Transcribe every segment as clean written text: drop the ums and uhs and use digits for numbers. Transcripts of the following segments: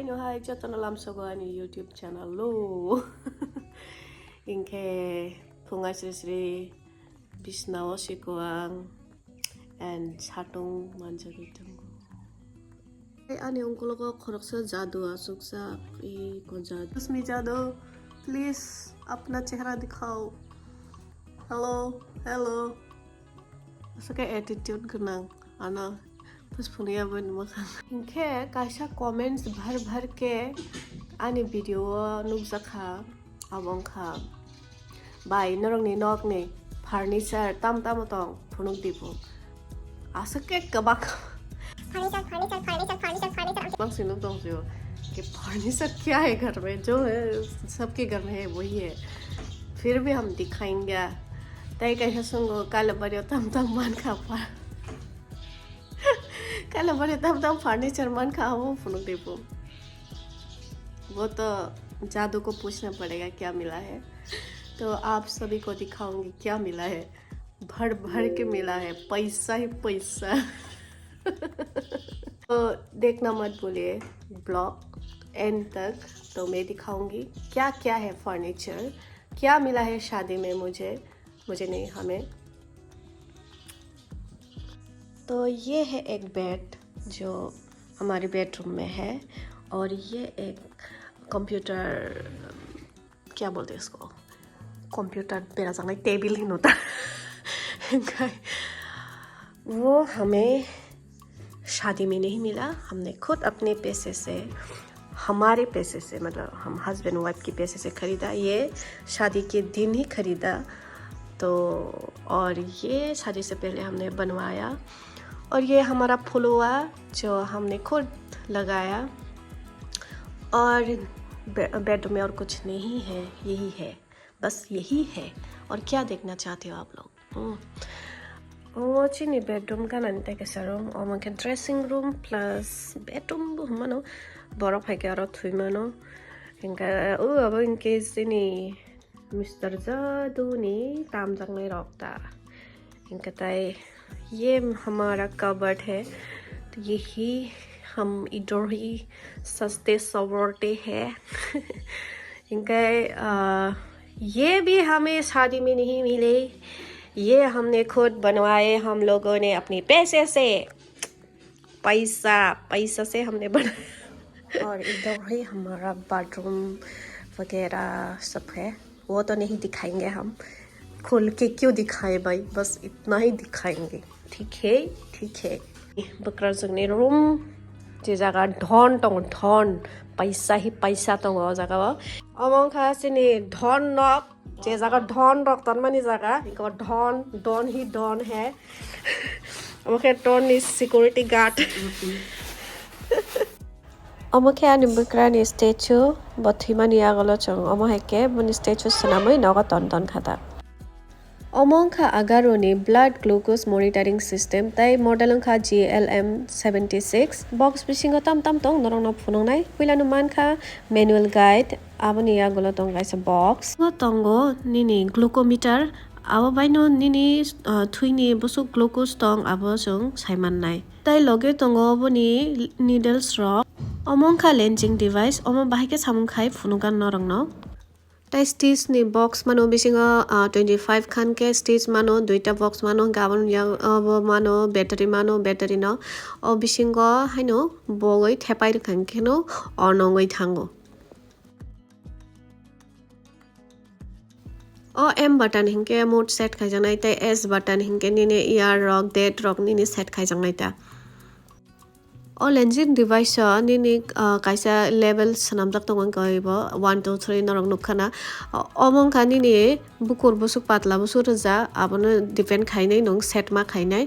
no hai jotono lam sogo ani YouTube channel lo. Inke pungai sri bisnawo sikuang and chatung manjari tunggu. Ani uncle ko khoroksa jadoo asuksa e konja. Usmi jadoo, please apna chehra dikhao. Hello. Suka attitude gunang ana. बस पुनिया बन मखा इनके काशा comments भर के आनी video नुकसा खा अबंग खा by नरंगनी knock knee furniture तम तोंग फुनुक दीपो आसके कबाक फर्नीचर बंग सिनुक दोंग जो कि फर्नीचर क्या है घर में जो है सबके घर में है वही है फिर भी हम दिखाएंगे तय कैसे सुंगो काले बड़े तम मान खा पा कल बड़े तम फर्नीचर मन खाओ फुनुक दीपो वो तो जादू को पूछना पड़ेगा क्या मिला है तो आप सभी को दिखाऊंगी क्या मिला है भर के मिला है पैसा ही पैसा तो देखना मत भूलिए ब्लॉग एंड तक तो मैं दिखाऊंगी क्या है फर्नीचर क्या मिला है शादी में मुझे नहीं हमें तो ये है एक बेड जो हमारे बेडरूम में है और ये एक कंप्यूटर क्या बोलते हैं इसको कंप्यूटर मेरा संग टेबल ही होता वो हमें शादी में नहीं मिला हमने खुद अपने पैसे से हमारे पैसे से मतलब हम हस्बैंड वाइफ के पैसे से ख़रीदा ये शादी के दिन ही ख़रीदा तो और ये शादी से पहले हमने बनवाया और ये हमारा फुलवा जो हमने खुद लगाया और बेडरूम में और कुछ नहीं है यही है बस यही है और क्या देखना चाहते हो आप लोग वो चिनी बेडरूम का नंते के रूम और मन के ड्रेसिंग रूम प्लस बेडरूम मानो बरफ है क्या थुई मानो इनका अब इनके चिनी मिस्टर जादू नी ताम जंगले रखता इनका ताई ये हमारा कबर्ड है तो यही हम इधर ही सस्ते सवरते हैं इनका ये भी हमें शादी में नहीं मिले ये हमने खुद बनवाए हम लोगों ने अपने पैसे से पैसा से हमने बनाया और इधर ही हमारा बाथरूम वगैरह सब है वो तो नहीं दिखाएंगे हम खोल के क्यों दिखाए भाई बस इतना ही दिखाएंगे ठीक है बकरा जगने रूम जे जगह धन पैसा ही पैसा तो जगह अमंग खा सिनी धन नक जे जगह धन रख तन मानी जगह इनको धन ही धन है अमके धन इज सिक्योरिटी गार्ड अमके आनी बकरा नि स्टैचू बथि मानी आगलो चंग अमहेके बनि स्टैचू सनामै नगा तन खाता Mankha agaroni blood glucose monitoring system tai model kha GLM 76 box bising tam tong norong na phunong nai pilanu Mankha manual guide abani ya golo tong gaisa box tongo nini glucometer abo baino nini thuini bosu glucose tong abo jong saiman nai tai loge tongo boni needles rock Mankha lensing device omo bahike samung khai phunugan norong no ताई stitch नि box मानो बिसिंग 25 खान के stitch मानो दुईटा box मानो गाबन या अब मानो बैटरी न ओ बिसिंग हाइनो बगै थेपाइ खांकेनो अनंगै थांगो ओ एम बटन हिंके मोड सेट खाइजानाय ताई एस बटन हिंके निने ईआर रॉक डेट रॉक निने सेट खाइजानाय ता ओ लेंजिंग डिवाइस निनी काइसा लेवल सनामजाक तंगन गइबो 1 2 3 नरंग नुखाना अमंग खानि नि बुकुर बुसु पातला बुसु रजा आबनो डिपेंड खाइनाय नं सेट मा खाइनाय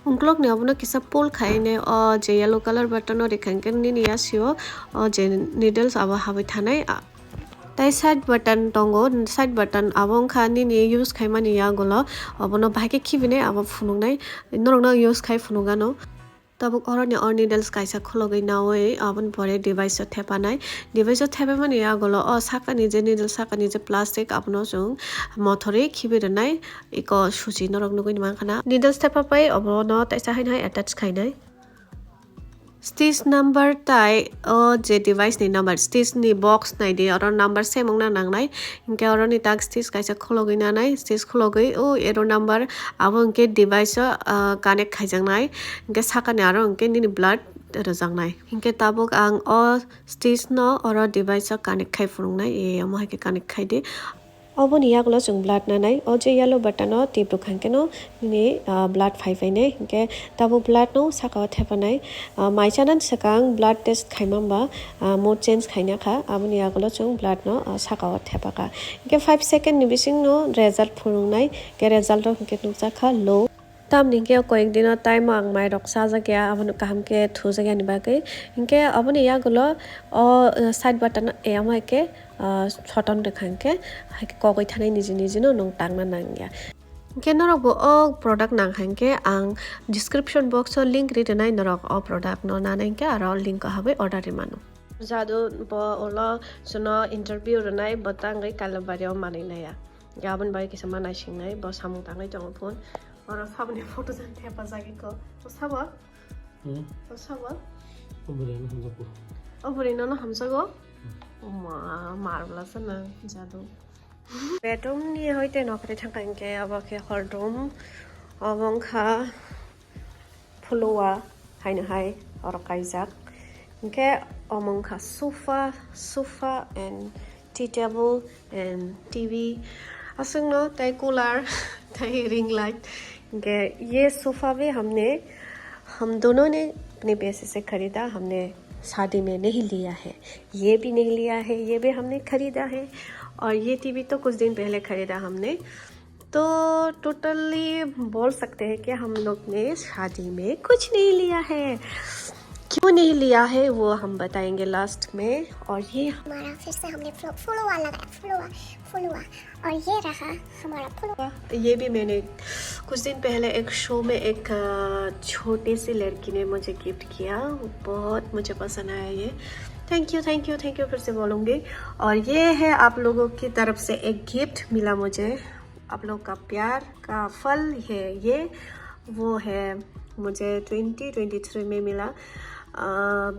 उंक्लक ने आबनो किसा पोल खाइनाय ओ जे येलो कलर बटन रे खांकेन निनि यासियो ओ जे नीडल्स आबा हाबै थानाय ताई साइड बटन तंगो साइड बटन आबंग खानि नि यूज खाइमानि या गलो अबनो बाके खिबिने आबा फुनुंनाय नरंग यूज खाइ फुनुगानो तब करने और नीडल्स कैसा खोलो गई ना हुए अपन बड़े डिवाइस थेपानाय डिवाइस थेपे माने आगलो अ साका निजे नीडल साका निजे प्लास्टिक अपनो जों मथरे खिबिरनाय इको सुजि नरंग नुगै माखाना नीडल्स थेपापाय अब न तैसा हाय attach खाइनाय Stage number tai je device ni number stage ni box nai de oro number semong na nang nai inke oro ni tak stage kaisa khologi na nai stage khologi ero number abo inke device connect khaijang nai inke sakani aro inke ni blood rojang nai inke tabuk ang stage no oro device connect khai phurung nai amo haike connect khai de obo ni yagulo chung blood na nai je yellow button no tip khangke no ni blood phai phai ne inke tabo blood no saka thepa nai mai chanan sakang blood test khaimamba mo change khaina kha abo ni yagulo chung blood no saka thepa ka inke 5 second ni bising no result phurung nai ke result ro inke nuksa kha low tam ningke koik dino time ang mai rok sa jagya abon kaham ke thu jagya ni bagai inke aboni yagulo side button amai ke choton dekhangke haike kokoi thanai niji niji no nong tangna nangya inke norok bo product nang hangke ang description box link ri denai norok product no nanai ke aro link habe order manu jadu bo ola suno interview renai batangai kalabari manai naya gabon bai ke sama nai singnai bo samung tangai jong phone orang sabun yang foto dan tiap lagi ko, sabar, sabar. Oh beri nona hamsa ko, marvelous na jadu. Bedroom ni hoite nokre thangkai ke abak ke hallroom, Mankha, pulua, hai na hai, orang kaizak. Ke Mankha sofa and tea table and TV. असंग no ताई cooler ताई ring light ये sofa भी हम दोनों ने अपने पैसे से खरीदा हमने शादी में नहीं लिया है ये भी नहीं लिया है ये भी हमने खरीदा है और ये टीवी तो कुछ दिन पहले खरीदा हमने तो टोटली बोल सकते हैं कि हम लोग ने शादी में कुछ नहीं लिया है क्यों नहीं लिया है वो हम बताएंगे लास्ट में और ये हमारा फिर से हमने फुलवा लगाया फुलवा और ये रहा हमारा फुलवा ये भी मैंने कुछ दिन पहले एक शो में एक छोटी सी लड़की ने मुझे गिफ्ट किया बहुत मुझे पसंद आया ये थैंक यू फिर से बोलूँगी और ये है आप लोगों की तरफ से एक गिफ्ट मिला मुझे आप लोग का प्यार का फल है ये वो है मुझे 2023 में मिला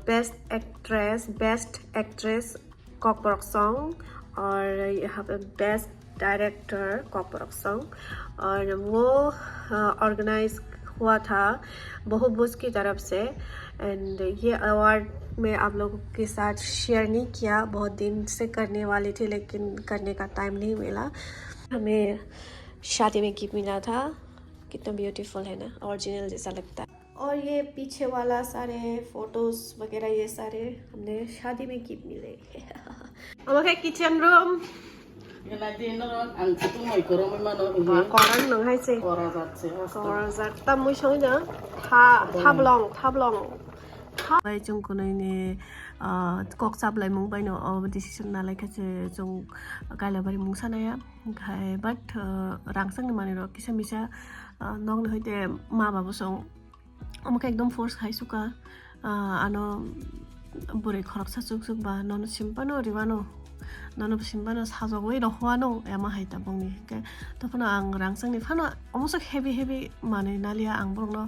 बेस्ट एक्ट्रेस कॉकबॉक्स सॉन्ग और यहाँ पे बेस्ट डायरेक्टर कॉकबॉक्स सॉन्ग और वो ऑर्गेनाइज हुआ था बहुभुज की तरफ से एंड ये अवार्ड मैं आप लोगों के साथ शेयर नहीं किया बहुत दिन से करने वाली थी लेकिन करने का टाइम नहीं मिला हमें शादी में गिफ्ट मिला था कितना ब्यूटीफुल है ना ओरिजिनल जैसा लगता है और ये पीछे वाला सारे फोटोज वगैरह ये सारे हमने शादी में गिफ्ट मिले हमारे kitchen room koran nang hai se korazat tam moi song ja thablong bai chung kunai ne kok sap lai mung bai no decision na lai khache chung kailai bari mung sanaya khai but rangsang ni mane ro kisa misa nong ne hoite ma babu song amaka ekdom force khai suka ano bure khorok sa chuk chuk ba non simpano riwano nono simbano sajogoi rohwano ema haita bongni ke topona ang rangsang ni phano almost heavy mane nalia ang borno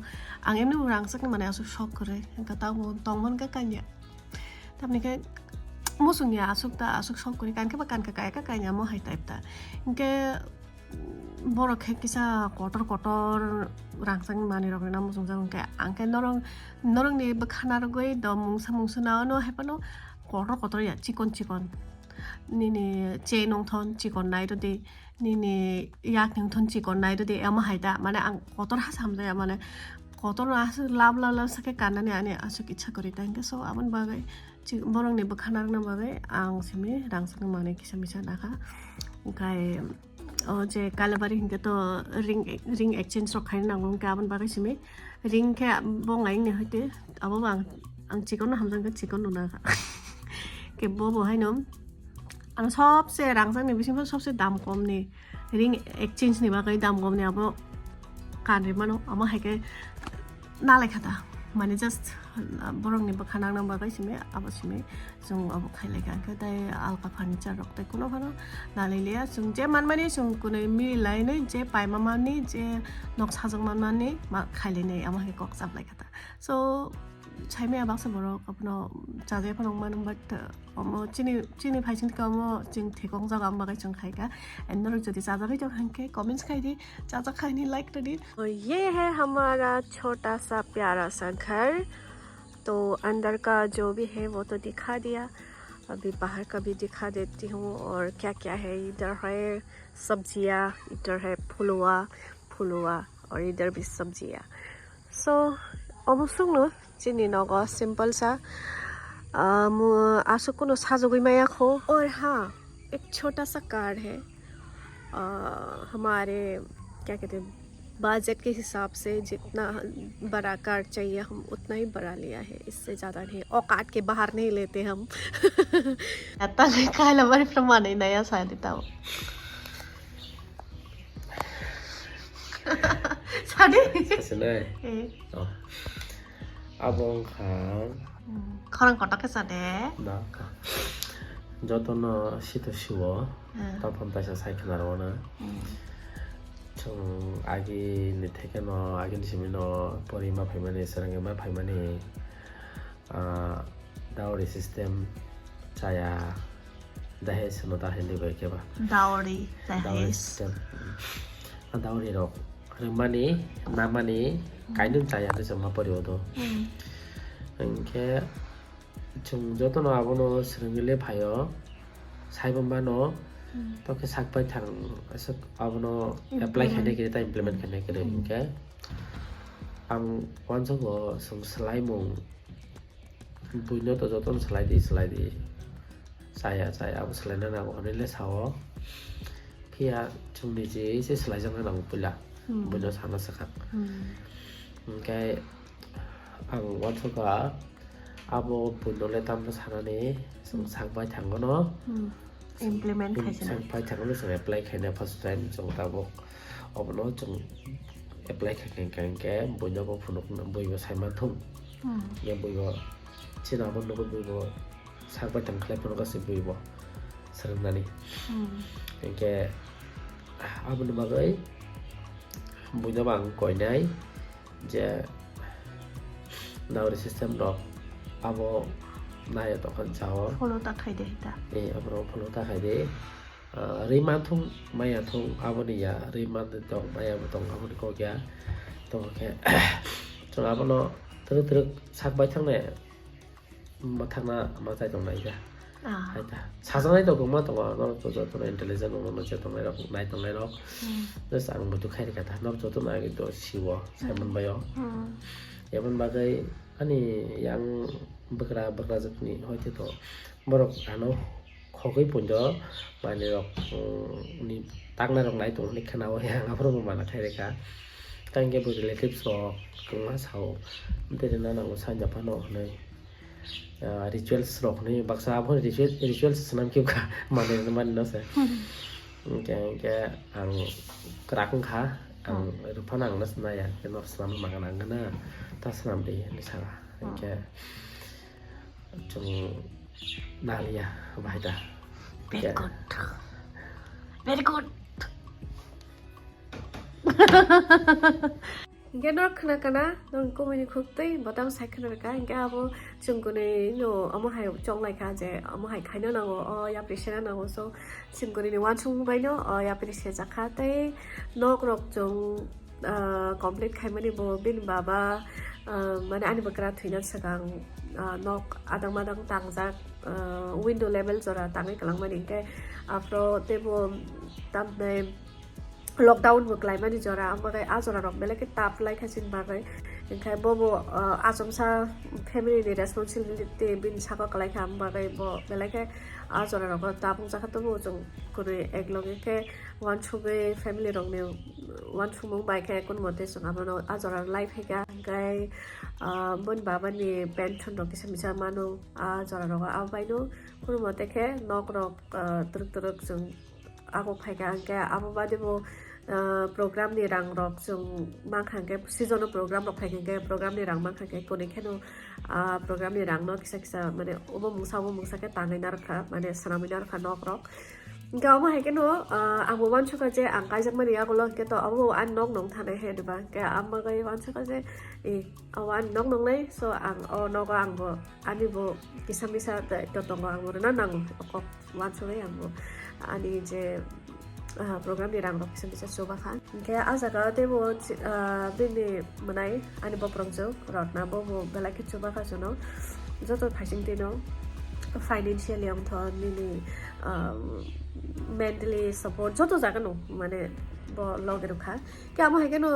ang emni rangsang ni mane asu shock kore ka ta mo tongmon ka kanya tamni ke musung ya asuk shock kore kan ke ba kan ka kanya mo haita ipta ke boro ke kisa kotor rangsang mane rok na musung jang ke ang ke norong ni ba khana rogoi do mung suna no hepano kotor ya chikon nini che nong thon chikon nai do de nini yak nong thon chikon nai do de ama haida mane ang kotor ha samda ya mane kotor as lab sake kanani ani asuk ichha kori tangke so amon bagai borong ni bkhanar na bagai ang simi rangsang mane kisamisa nakha kai je kalabari hingke to ring exchange ro khain nang ka amon bagai simi ring ke bongai ni hoite abo bang ang chikon hamjang ka chikon na ke bobo hainom ang सबसे रांगsang ni bising सबसे दाम कम ni ring exchange ni bagai दाम कम ni abo kanri mano ama haike na lekhata mane just borong ni bakhanang nang bagai sime abo sime jung abo khailai kan ka dai alka furniture rok tai kuno phano na lelia jung je manmani jung kunai mi lai nei je pai mama ni je nok sajong manmani ma khailai nei ama haike kok sap lai khata so 차이메야 박스 뭐로 그너 자제 번호만은 버터 어머 찌니 파이신가 어머 지금 대공자가 엄마가 좀 खाएगा ender जो ज़्यादा भी जो हमके comments खाई दी ज़्यादा खाई नहीं लाइक कर दी और ये है हमारा छोटा सा प्यारा सा घर तो अंदर का जो भी है वो तो दिखा दिया अभी बाहर का भी दिखा देती हूँ और क्या क्या है इधर है सब्जियाँ इधर है फुलवा और इधर भी सब्जियाँ सो almost no Chini nogo simple सा आसो को साजोगी मैं खो और हाँ एक छोटा सा कार्ड है हमारे क्या कहते हैं बजट के हिसाब से जितना बड़ा कार्ड चाहिए हम उतना ही बड़ा लिया है इससे ज़्यादा नहीं औकात के बाहर नहीं लेते हम काइलाई प्रमाण नया सा देता हूँ 사디? 사실은 아봉카 그런 거 어떻게 사대? 나카 저도는 시도 쉬워 단판 다시 사이키나로나 총 아기 니테게노 아기 시미노 버리마 파이마니 사랑게마 파이마니 다우리 시스템 자야 다헤스노 다헨디 베케바 다우리 다헤스 다우리로 마니 나마니 가이는 자야도 좀 버려도 이렇게 좀 저도는 아버노 스릉일레 봐요 사이번만어 또그 삭바탕 그래서 아버노 애플라이 하네 그랬다 임플리먼트 하네 그래 이렇게 암 완성거 성 슬라이몽 부녀도 저도는 슬라이디 자야 아버 슬라이드나고 오늘래 사워 피야 중리지 이제 슬라이드가 너무 불라 먼저 사놨어 각 그러니까 안 원초가 아버 분노래 담도 사나니 상바이 장거너 implement 하시나 상바이 장거너 좀 apply 해내 first time 좀 따고 어버너 좀 apply 해니까 뭐냐고 분노는 뭐이거 살만 통 얘 뭐이거 지나본 거 뭐이거 상바이 장 클랩 보는 것이 뭐이거 사람나니 그러니까 아버는 막의 뭐냐 bằng coi này giờ nào để system đó abo này là con cháu follow ta khai đấy ta abo follow ta khai đấy riman thung maya thung abo này ya riman to maya tong abo đi coi kia tong kia cho abo nó từ sắc bay thằng này mà thằng nào mà tại tong này ra 하여튼 사상에도 그만 동안 너도 저도 인텔리전트 너도 저도 내가 나이 동네로 그래서 안 모두 khai cả 너도 저도 나에게 또 쉬워 삶은 봐요 예쁜 바가이 아니 양 버그라 적니 호이도 뭐로 안어 거기 본저 많이로 니 땅나로 나이 동네 카나와 양 앞으로 많아 khai cả 땅게 뭐 relatives 그만 사오 근데 나는 산자 파노 네 rituals rock ni baksa abon rituals senam kyu ka mane man no se ke ang krakung kha ang rupanang nas na ya ke no senam maganang na ta senam de ni sara ke chung nalia baida very good Nghe nó khana kana non ko meni khuktai badam saikana ka inga abo chungune no amo hai chong lai kha je amo hai khaina na go ya pressure na go so chungune ni wan chung bai no ya pressure ja kha tai nok rok chung complete khai mani bo bin baba mane ani bakra thuina sagang nok adang madang tangjak window level jora tangai kalang mani ke afro tebo tamne lockdown work lai mani jora amagai ajora rok bele ke tap lai khasin bagai enkai bobo asomsa family ni responsibility bin saka kalai kham bagai bo bele ke ajora rok tapung jakha to bo jong kore ekloge ke one chuge family rok ne one chumong bai ke kon mote song amano ajora life hega enkai bon baba ni pension rok kisamisa mano ajora rok abai no kon mote ke nok rok truk jong ako phaiga enkai abo bade bo program ni rang rok jong Mankha ke seasonal program rok phai ke program ni rang Mankha ke kone kheno program ni rang no kisa mane obo mungsa ke tangai nar kha mane sanami nar kha nok rok Cái ông hay cái nó ang buwan cho cái ang cái zaman dia kalau kita ông ăn nong nong thằng này hay được ba cái ang mà cái wan cho cái ông ăn nong nong này so ang nó có ang bo anh đi bo bisa bisa cho tong ang bo nó nang có wan cho cái ang bo anh đi je program di rang bisa bisa coba kan kayak asa kalau dia bo bini menai anh bo prongjo rot na bo belai ke coba kan so no joto phasing ti no financial yang thon ni mentally support joto jaga no mane bo loge rukha ke amo hai keno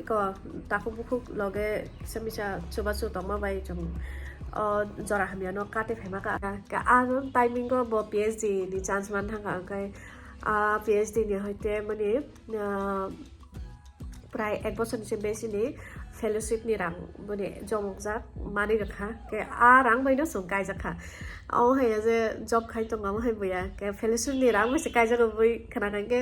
ko taku buku loge semisa coba so tama bai jong jora hamia no kate phema ka a timing ko bo PhD ni chance man thanga kai PhD ni hoite mane প্রায় 1 বছর নিচে বেশি নি fellowship ni rang bone jomjak mani rakha ke a rang bai no sung kai jakha au hai je job khai to ngam hai buya ke fellowship ni rang bai se kai jak bui khana kan ke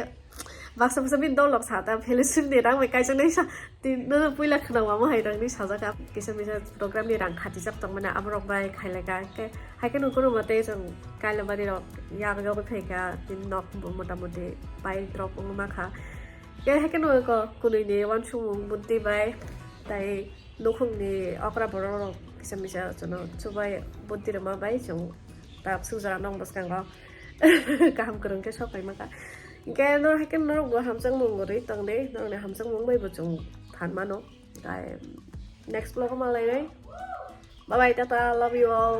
baksa baksa bin dol lok sa ta fellowship ni rang bai kai jak nei sa tin no puila khana wa mo hai rang ni sa jaka kisa misa program ni rang khati jak tong mana amrok bai khailai ka ke hai ke no kono mate jong kai la bari rok ya ga bai khai ka tin nok motamoti bai drop ma kha cái hay cái nồi có cô này nè quan chung muốn đi bay tại lúc không nè opera bro cái xem bây cho nó cho bay muốn đi mà bay chung tập su ra nông bớt càng lo cảm cần cái shop này mà cái nó hay cái nó có hàm răng mông rồi tầng đấy nó này hàm răng mông bay bớt chung thản mà nó tại next vlog mà lại đấy bye bye tata love you all